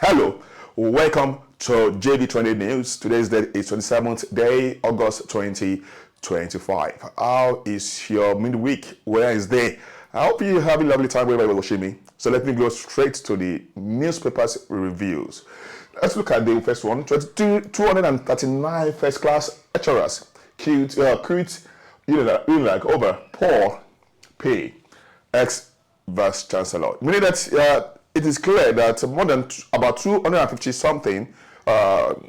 Hello, welcome to JD20 News. Today's date is 27th day, August 2025. How is your midweek? Wednesday? I hope you have a lovely time wherever you're watching me. So let me go straight to the newspapers reviews. Let's look at the first one. 239 first-class lecturers quit UNILAG over poor pay. Ex-Vice-Chancellor. Meaning that it is clear that more than about 250 something, all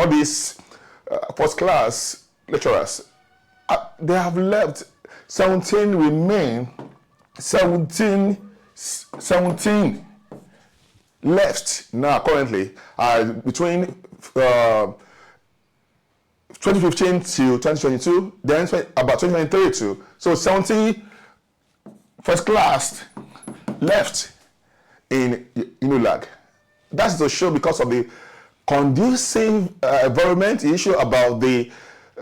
these first-class lecturers, they have left. 17 remain. 17 left now currently between 2015 to 2022, then about 2023 too. So 70 first class left in UNILAG. That's the show because of the conducive environment, the issue about the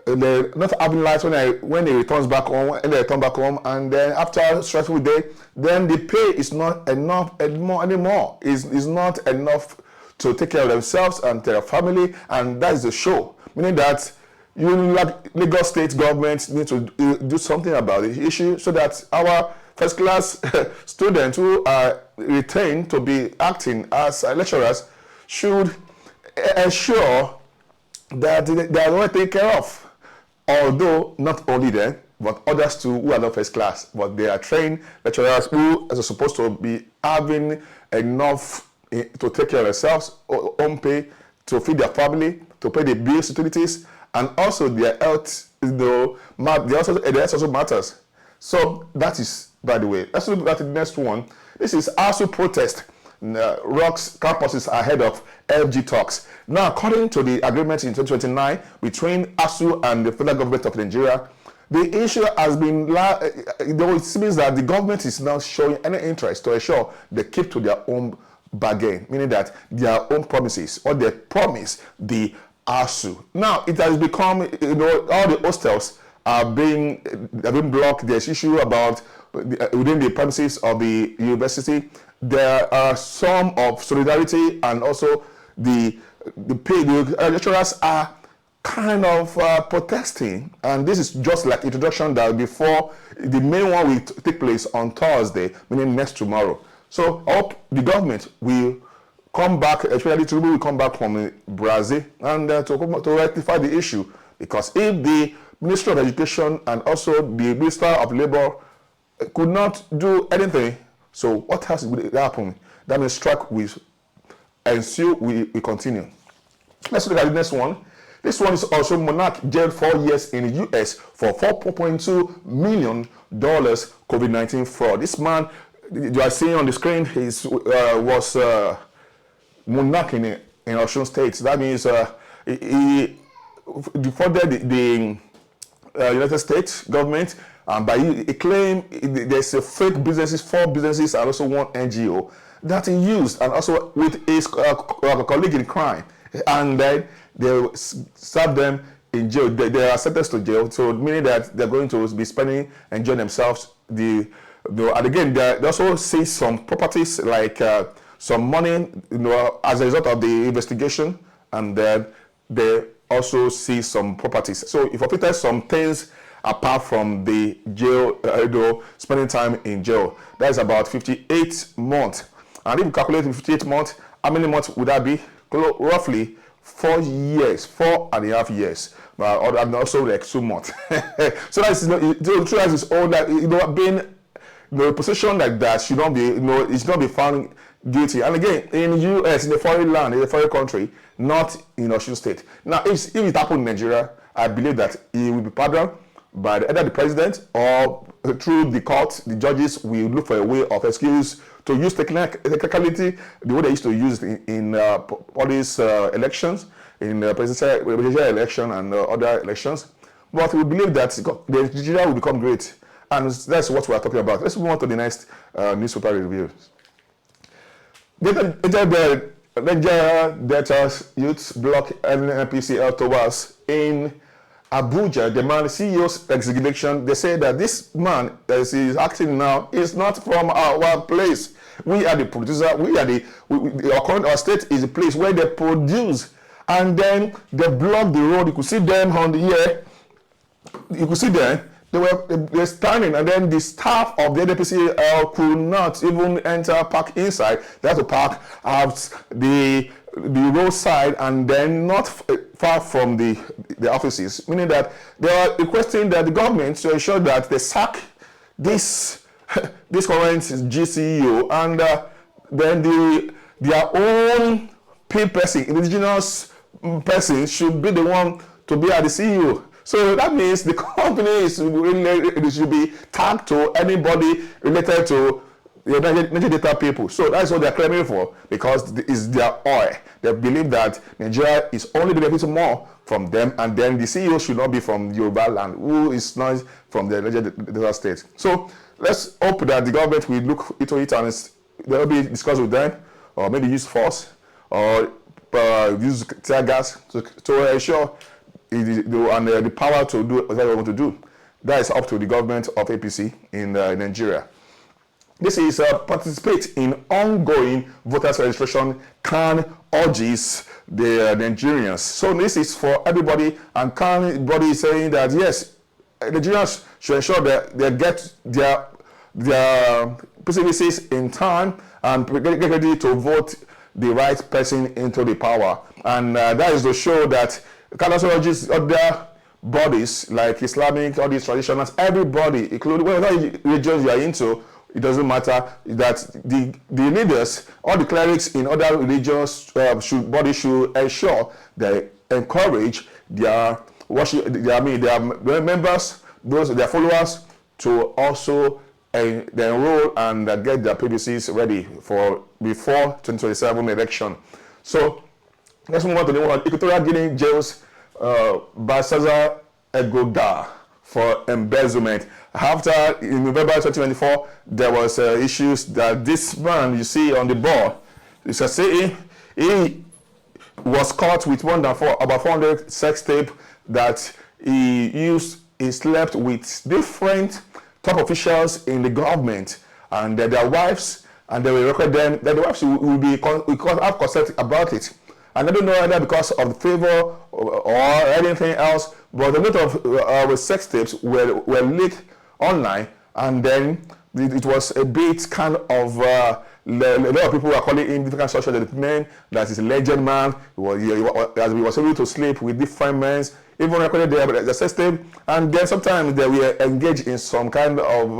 not having lights when they return back home, and then after a stressful day, then the pay is not enough anymore. Is not enough to take care of themselves and their family, and that is the show. Meaning that Lagos state government need to do something about the issue so that our first class students who are retained to be acting as lecturers should ensure that they are not taken care of. Although not only them, but others too who are not first class, but they are trained lecturers who are supposed to be having enough to take care of themselves, own pay, to feed their family, to pay the bills, utilities, and also their health. The health also matters. So that is, by the way. Let's look at the next one. This is ASUU protest. Rocks campuses ahead of FG talks. Now, according to the agreement in 2029 between ASUU and the federal government of Nigeria, the issue has been, it seems that the government is now showing any interest to ensure they keep to their own bargain, meaning that their own promises, or they promise the ASUU. Now, it has become, all the hostels are being blocked. There's issue about within the premises of the university. There are some of solidarity, and also the lecturers are kind of protesting, and this is just like introduction that before the main one will take place on Thursday, meaning next tomorrow. So I hope the government will come back, especially Tinubu will come back from Brazil, and to rectify the issue, because if the Ministry of Education and also the Minister of Labor could not do anything, so what else will happen? That means strike will ensue, we continue. Let's look at the next one. This one is also monarch jailed 4 years in the US for $4.2 million COVID-19 fraud. This man you are seeing on the screen was monarch in Osun State. That means he defrauded the United States government, and by he claimed there's a fake businesses, 4 businesses, and also 1 NGO that he used, and also with his colleague in crime, and then they serve them in jail. They are sentenced to jail, so meaning that they're going to be spending, enjoying themselves. And again, they also see some properties, like some money, as a result of the investigation, and then they also see some properties. So if forfeited some things apart from the jail, spending time in jail. That is about 58 months. And if you calculate in 58 months, how many months would that be? Roughly 4 years, 4.5 years. And also like 2 months. So that's its own, that being a position like that should not be, it should not be found guilty. And again, in the US, in a foreign land, in a foreign country, not in Osun State. Now, if it happened in Nigeria, I believe that he will be pardoned by either the president or through the court. The judges will look for a way of excuse to use technicality, the way they used to use it in all these elections, in presidential election and other elections. But we believe that Nigeria will become great, and that's what we are talking about. Let's move on to the next newspaper review. Nigeria debtors youth block NNPCL towards in Abuja, the man, CEO's resignation, they say that this man that is acting now is not from our place. We are the producer, our state is the place where they produce. And then they block the road. You could see them on the here. You could see them. They were standing, and then the staff of the NNPCL could not even park inside. They had to park out the roadside, and then not far from the offices, meaning that they are requesting that the government to ensure that they sack this current GCEO, and then their own paid person, indigenous person, should be the one to be at the CEO. So that means the company should be tagged to anybody related to the Niger Delta people. So that's what they're claiming for, because it's their oil. They believe that Nigeria is only benefiting more from them, and then the CEO should not be from Yoruba land, who is not from the Niger Delta state. So let's hope that the government will look into it, and they'll be discussed with them, or maybe use force, or use tear gas to ensure the power to do what they want to do. That is up to the government of APC in Nigeria. This is participate in ongoing voters registration CAN urges the Nigerians. So this is for everybody, and CAN body is saying that yes, Nigerians should ensure that they get their PCVCs in time and get ready to vote the right person into the power. And that is to show that Canadians, other bodies like Islamic, all these traditionals, everybody, including whatever religions you are into, it doesn't matter, that the leaders, all the clerics in other religions should ensure they encourage their worship, their members, their followers, to also they enroll and get their PVCs ready for before 2027 election. So let's move on to the one. Equatorial Guinea jails Baltasar Engonga for embezzlement. After, in November 2024, there was issues that this man you see on the board, you can see he was caught with about 400 sex tape that he used. He slept with different top officials in the government, and their wives, and they will record them. That the wives will have consent about it. And I don't know whether because of the favor or anything else, but the lot of sex tapes were leaked online, and then it was a bit kind of a lot of people were calling him different social men, that is a legend man. He was able to sleep with different men, even recorded the sex tape, and then sometimes they were engaged in some kind of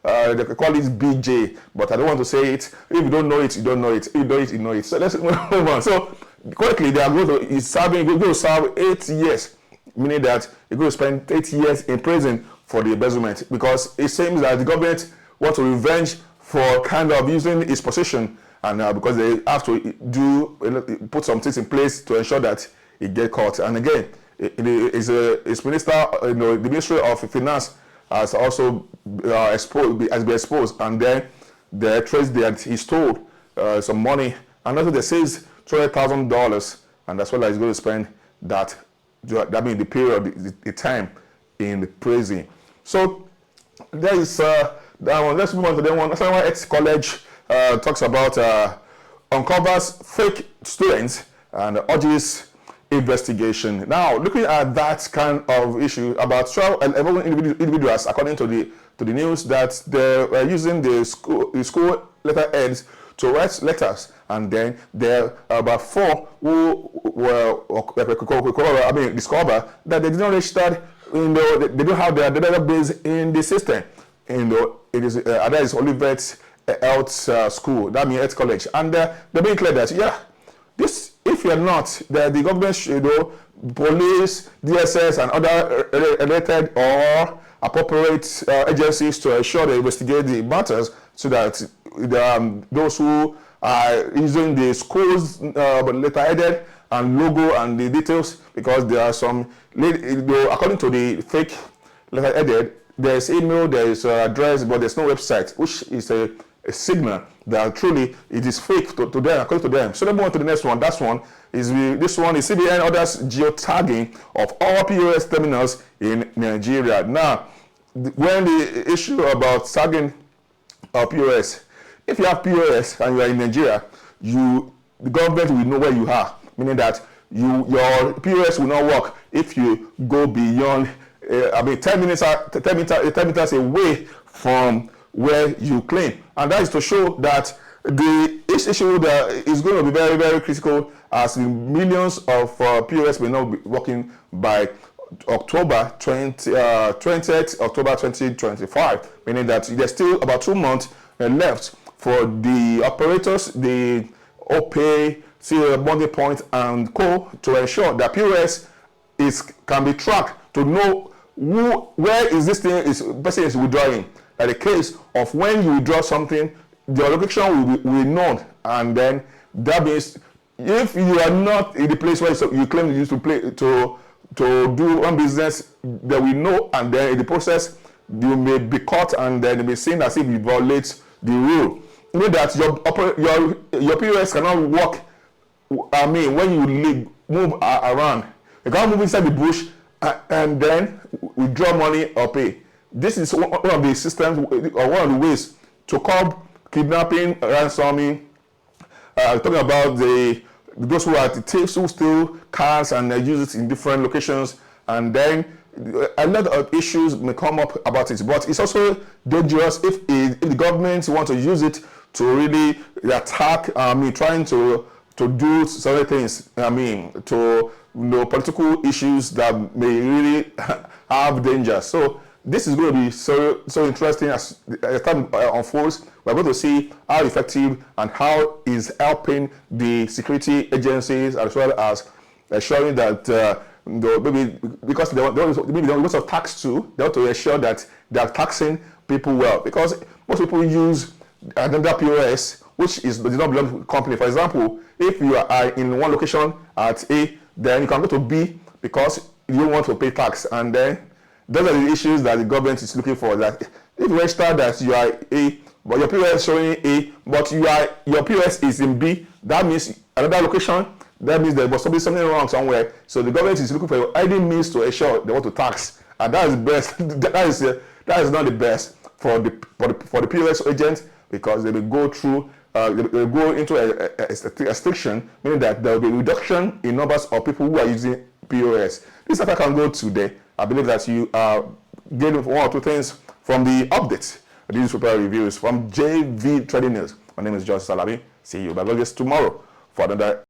they call it BJ, but I don't want to say it. If you don't know it, you don't know it. If you know it, you know it. So let's move on. So quickly, they are going to serve 8 years, meaning that they're going to spend 8 years in prison for the embezzlement, because it seems that the government wants to revenge for kind of using its position, and because they have to put some things in place to ensure that it get caught. And again, its minister, the Ministry of Finance has also been exposed, and then they traced that he stole some money, and also they says $200,000, and that's what he's going to spend that means the period, the time in the prison. So there is that one. Let's move on to the one. Nasarawa ex-college talks about uncovers fake students and urges investigation. Now, looking at that kind of issue, about 12 individuals, according to the news, that they were using the school letterheads to write letters, and then there are about 4 who were discovered that they did not register. They don't have their database in the system. It is that is Olivet Health School, that means Health College, and they're being clear that this, if you're not, the government should, police, DSS, and other related or appropriate agencies to ensure they investigate the matters, so that those who are using the school's letterheaded and logo and the details, because there are some, according to the fake letterheaded, there's email, there's address, but there's no website, which is a signal that truly it is fake to them, according to them. So let's move on to the next one. This one is CBN orders geo-tagging of all POS terminals in Nigeria. Now, when the issue about tagging POS, if you have POS and you are in Nigeria, the government will know where you are, meaning that your POS will not work if you go beyond 10 meters away from where you claim. And that is to show that this issue that is going to be very, very critical, as millions of POS may not be working by October 20th, October 2025, meaning that there's still about 2 months left for the operators, the OPay, Money Point, and Co. to ensure that POS can be tracked to know where is this person is withdrawing. Like the case of when you withdraw something, the location will be known, and then that means if you are not in the place where you claim you used to do one business, that we know, and then in the process you may be caught and then it may be seen as if you violate the rule. You know that your POS cannot work. When you move around, you can't move inside the bush and then withdraw money or pay. This is one of the systems, or one of the ways to curb kidnapping, ransoming. Talking about those who are the thieves who steal cars and use it in different locations, and then a lot of issues may come up about it. But it's also dangerous if the government want to use it to really attack, trying to do certain things, to political issues that may really have danger. So this is going to be so interesting as time unfolds. We're going to see how effective and how is helping the security agencies, as well as ensuring that maybe because they want lots of tax too, they want to ensure that they are taxing people well, because most people use another POS which does not belong to the company. For example, if you are in one location at A, then you can go to B because you don't want to pay tax, and then those are the issues that the government is looking for. That if you register that you are A, but your POS is showing A, but your POS is in B, that means another location. That means there must be something wrong somewhere. So the government is looking for any means to ensure they want to tax, and that is best. that is not the best for the POS agent, because they will go through. They will go into a restriction, meaning that there will be a reduction in numbers of people who are using POS. This is how I can go today. I believe that you are getting one or two things from the updates. These super reviews from JV Trading News. My name is George Salabi. See you back again tomorrow for another